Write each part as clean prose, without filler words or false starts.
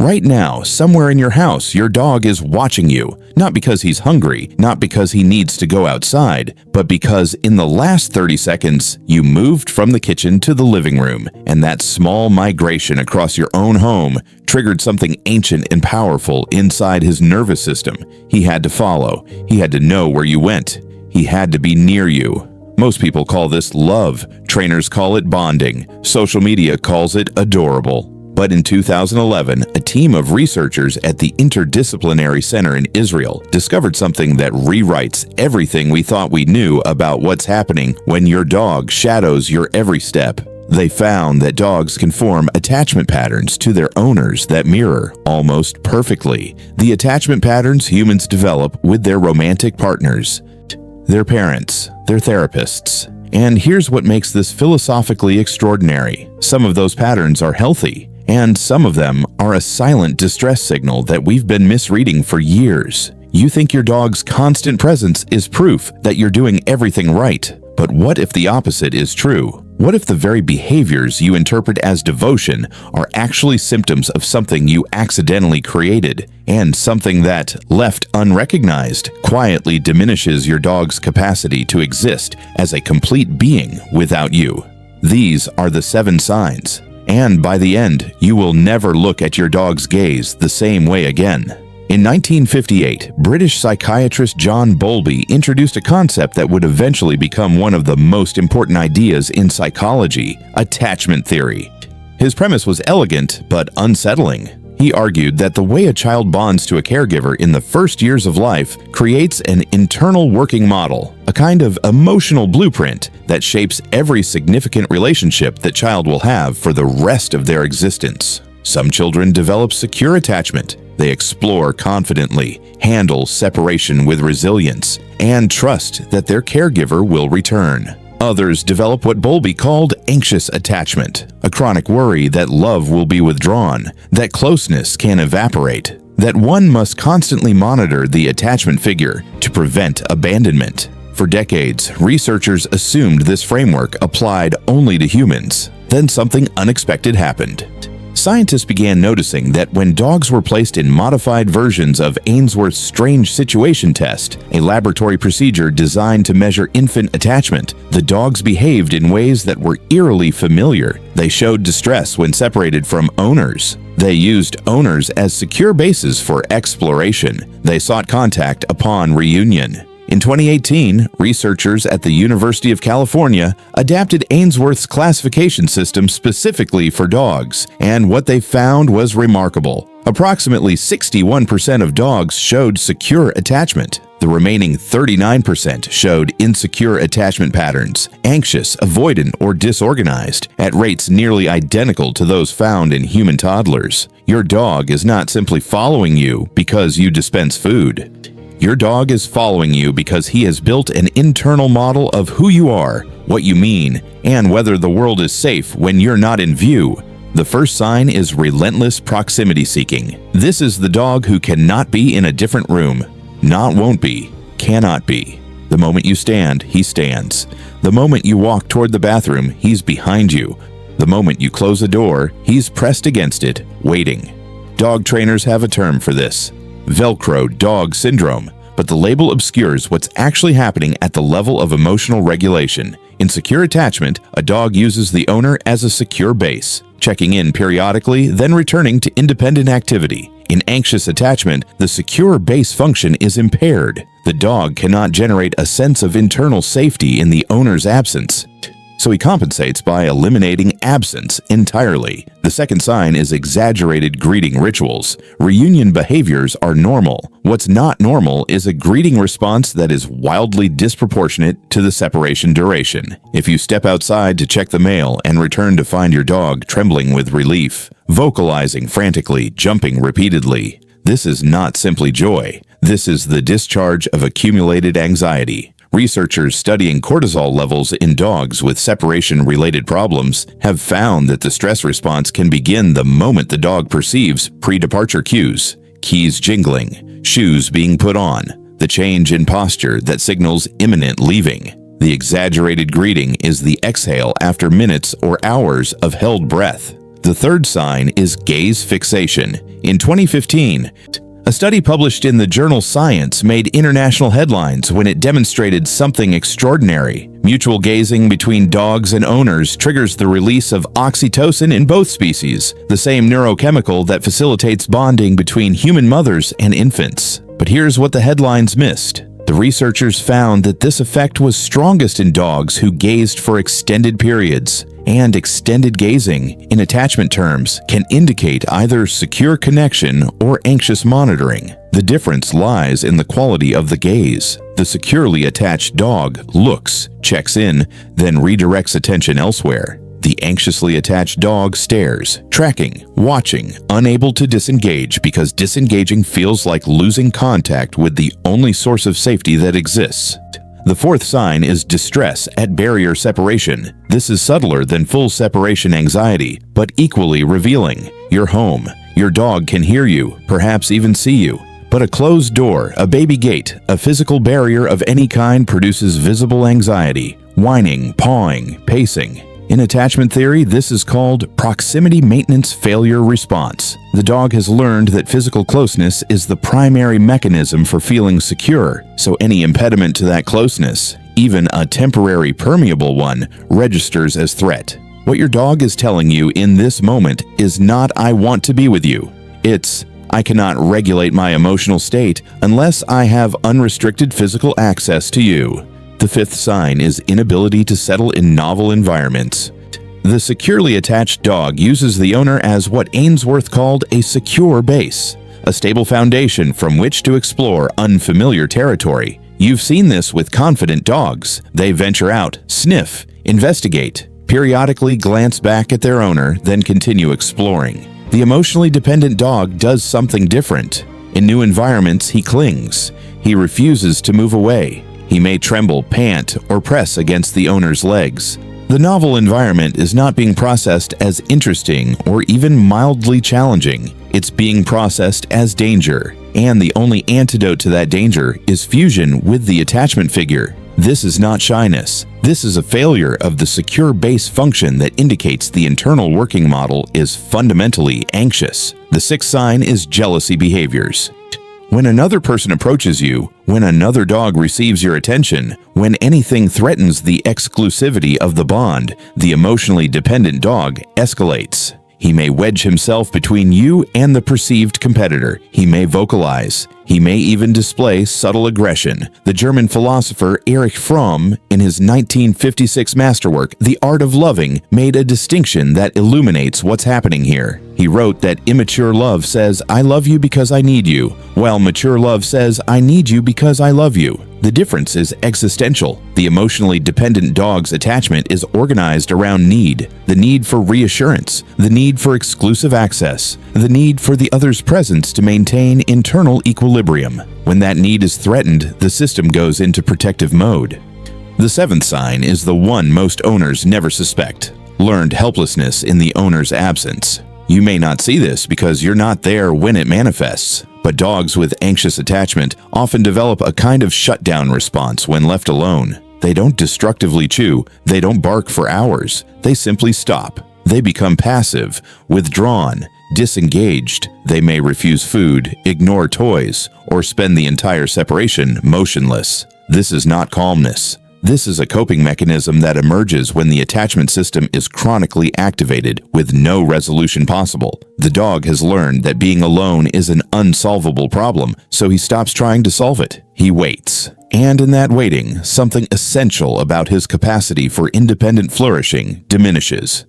Right now, somewhere in your house, your dog is watching you, not because he's hungry, not because he needs to go outside, but because in the last 30 seconds, you moved from the kitchen to the living room, and that small migration across your own home triggered something ancient and powerful inside his nervous system. He had to follow. He had to know where you went. He had to be near you. Most people call this love. Trainers call it bonding. Social media calls it adorable. But in 2011, a team of researchers at the Interdisciplinary Center in Israel discovered something that rewrites everything we thought we knew about what's happening when your dog shadows your every step. They found that dogs can form attachment patterns to their owners that mirror almost perfectly the attachment patterns humans develop with their romantic partners, their parents, their therapists. And here's what makes this philosophically extraordinary. Some of those patterns are healthy, and some of them are a silent distress signal that we've been misreading for years. You think your dog's constant presence is proof that you're doing everything right. But what if the opposite is true? What if the very behaviors you interpret as devotion are actually symptoms of something you accidentally created, and something that, left unrecognized, quietly diminishes your dog's capacity to exist as a complete being without you? These are the 7 signs. And by the end, you will never look at your dog's gaze the same way again. In 1958, British psychiatrist John Bowlby introduced a concept that would eventually become one of the most important ideas in psychology: attachment theory. His premise was elegant but unsettling. He argued that the way a child bonds to a caregiver in the first years of life creates an internal working model, a kind of emotional blueprint that shapes every significant relationship the child will have for the rest of their existence. Some children develop secure attachment. They explore confidently, handle separation with resilience, and trust that their caregiver will return. Others develop what Bowlby called anxious attachment, a chronic worry that love will be withdrawn, that closeness can evaporate, that one must constantly monitor the attachment figure to prevent abandonment. For decades, researchers assumed this framework applied only to humans. Then something unexpected happened. Scientists began noticing that when dogs were placed in modified versions of Ainsworth's strange situation test, a laboratory procedure designed to measure infant attachment, the dogs behaved in ways that were eerily familiar. They showed distress when separated from owners. They used owners as secure bases for exploration. They sought contact upon reunion. In 2018, researchers at the University of California adapted Ainsworth's classification system specifically for dogs, and what they found was remarkable. Approximately 61% of dogs showed secure attachment. The remaining 39% showed insecure attachment patterns, anxious, avoidant, or disorganized, at rates nearly identical to those found in human toddlers. Your dog is not simply following you because you dispense food. Your dog is following you because he has built an internal model of who you are, what you mean, and whether the world is safe when you're not in view. The first sign is relentless proximity seeking. This is the dog who cannot be in a different room. Not won't be, cannot be. The moment you stand, he stands. The moment you walk toward the bathroom, he's behind you. The moment you close a door, he's pressed against it, waiting. Dog trainers have a term for this: velcro dog syndrome, but the label obscures what's actually happening at the level of emotional regulation. In secure attachment, a dog uses the owner as a secure base, checking in periodically, then returning to independent activity. In anxious attachment, the secure base function is impaired. The dog cannot generate a sense of internal safety in the owner's absence, so he compensates by eliminating absence entirely. The second sign is exaggerated greeting rituals. Reunion behaviors are normal. What's not normal is a greeting response that is wildly disproportionate to the separation duration. If you step outside to check the mail and return to find your dog trembling with relief, vocalizing frantically, jumping repeatedly, this is not simply joy. This is the discharge of accumulated anxiety. Researchers studying cortisol levels in dogs with separation-related problems have found that the stress response can begin the moment the dog perceives pre-departure cues, keys jingling, shoes being put on, the change in posture that signals imminent leaving. The exaggerated greeting is the exhale after minutes or hours of held breath. The third sign is gaze fixation. In 2015, a study published in the journal Science made international headlines when it demonstrated something extraordinary. Mutual gazing between dogs and owners triggers the release of oxytocin in both species, the same neurochemical that facilitates bonding between human mothers and infants. But here's what the headlines missed. The researchers found that this effect was strongest in dogs who gazed for extended periods. And extended gazing, in attachment terms, can indicate either secure connection or anxious monitoring. The difference lies in the quality of the gaze. The securely attached dog looks, checks in, then redirects attention elsewhere. The anxiously attached dog stares, tracking, watching, unable to disengage because disengaging feels like losing contact with the only source of safety that exists. The fourth sign is distress at barrier separation. This is subtler than full separation anxiety, but equally revealing. You're home. Your dog can hear you, perhaps even see you. But a closed door, a baby gate, a physical barrier of any kind produces visible anxiety, whining, pawing, pacing. In attachment theory, this is called proximity maintenance failure response. The dog has learned that physical closeness is the primary mechanism for feeling secure, so any impediment to that closeness, even a temporary permeable one, registers as threat. What your dog is telling you in this moment is not "I want to be with you." It's "I cannot regulate my emotional state unless I have unrestricted physical access to you." The fifth sign is inability to settle in novel environments. The securely attached dog uses the owner as what Ainsworth called a secure base, a stable foundation from which to explore unfamiliar territory. You've seen this with confident dogs. They venture out, sniff, investigate, periodically glance back at their owner, then continue exploring. The emotionally dependent dog does something different. In new environments, he clings. He refuses to move away. He may tremble, pant, or press against the owner's legs. The novel environment is not being processed as interesting or even mildly challenging. It's being processed as danger, and the only antidote to that danger is fusion with the attachment figure. This is not shyness. This is a failure of the secure base function that indicates the internal working model is fundamentally anxious. The sixth sign is jealousy behaviors. When another person approaches you, when another dog receives your attention, when anything threatens the exclusivity of the bond, the emotionally dependent dog escalates. He may wedge himself between you and the perceived competitor. He may vocalize. He may even display subtle aggression. The German philosopher Erich Fromm, in his 1956 masterwork, The Art of Loving, made a distinction that illuminates what's happening here. He wrote that immature love says, "I love you because I need you," while mature love says, "I need you because I love you." The difference is existential. The emotionally dependent dog's attachment is organized around need, the need for reassurance, the need for exclusive access, the need for the other's presence to maintain internal equilibrium. When that need is threatened, the system goes into protective mode. The seventh sign is the one most owners never suspect: learned helplessness in the owner's absence. You may not see this because you're not there when it manifests, but dogs with anxious attachment often develop a kind of shutdown response when left alone. They don't destructively chew, they don't bark for hours, they simply stop. They become passive, withdrawn, disengaged. They may refuse food, ignore toys, or spend the entire separation motionless. This is not calmness. This is a coping mechanism that emerges when the attachment system is chronically activated with no resolution possible. The dog has learned that being alone is an unsolvable problem, so he stops trying to solve it. He waits. And in that waiting, something essential about his capacity for independent flourishing diminishes.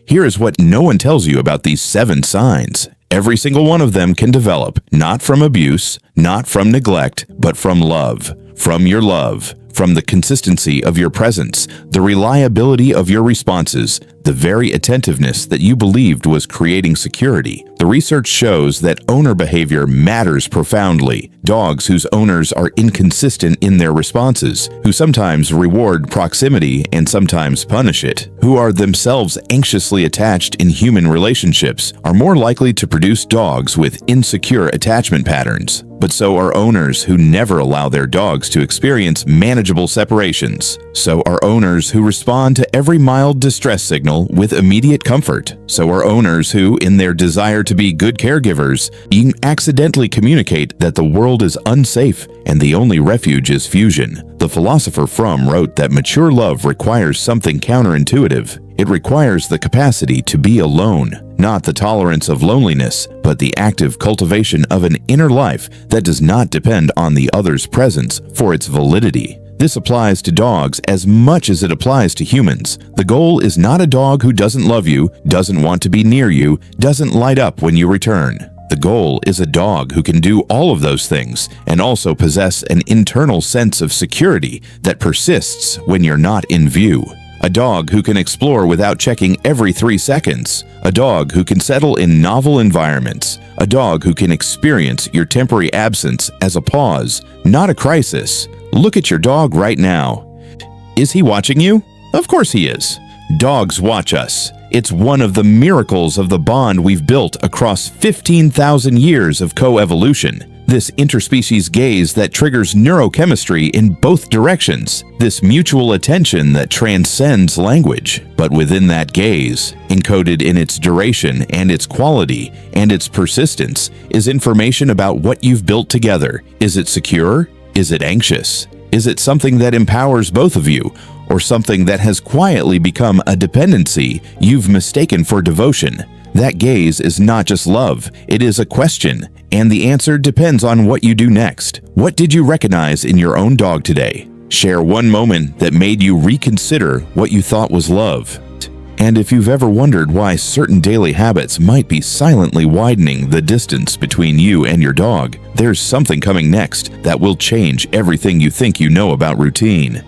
Here is what no one tells you about these 7 signs. Every single one of them can develop, not from abuse, not from neglect, but from love. From your love. From the consistency of your presence, the reliability of your responses, the very attentiveness that you believed was creating security. The research shows that owner behavior matters profoundly. Dogs whose owners are inconsistent in their responses, who sometimes reward proximity and sometimes punish it, who are themselves anxiously attached in human relationships, are more likely to produce dogs with insecure attachment patterns. But so are owners who never allow their dogs to experience manageable separations. So are owners who respond to every mild distress signal emotional with immediate comfort. So are owners who, in their desire to be good caregivers, accidentally communicate that the world is unsafe and the only refuge is fusion. The philosopher Fromm wrote that mature love requires something counterintuitive. It requires the capacity to be alone, not the tolerance of loneliness, but the active cultivation of an inner life that does not depend on the other's presence for its validity. This applies to dogs as much as it applies to humans. The goal is not a dog who doesn't love you, doesn't want to be near you, doesn't light up when you return. The goal is a dog who can do all of those things and also possess an internal sense of security that persists when you're not in view. A dog who can explore without checking every 3 seconds. A dog who can settle in novel environments. A dog who can experience your temporary absence as a pause, not a crisis. Look at your dog right now. Is he watching you? Of course he is. Dogs watch us. It's one of the miracles of the bond we've built across 15,000 years of coevolution. This interspecies gaze that triggers neurochemistry in both directions. This mutual attention that transcends language. But within that gaze, encoded in its duration and its quality and its persistence, is information about what you've built together. Is it secure? Is it anxious? Is it something that empowers both of you? Or something that has quietly become a dependency you've mistaken for devotion? That gaze is not just love, it is a question, and the answer depends on what you do next. What did you recognize in your own dog today? Share one moment that made you reconsider what you thought was love. And if you've ever wondered why certain daily habits might be silently widening the distance between you and your dog, there's something coming next that will change everything you think you know about routine.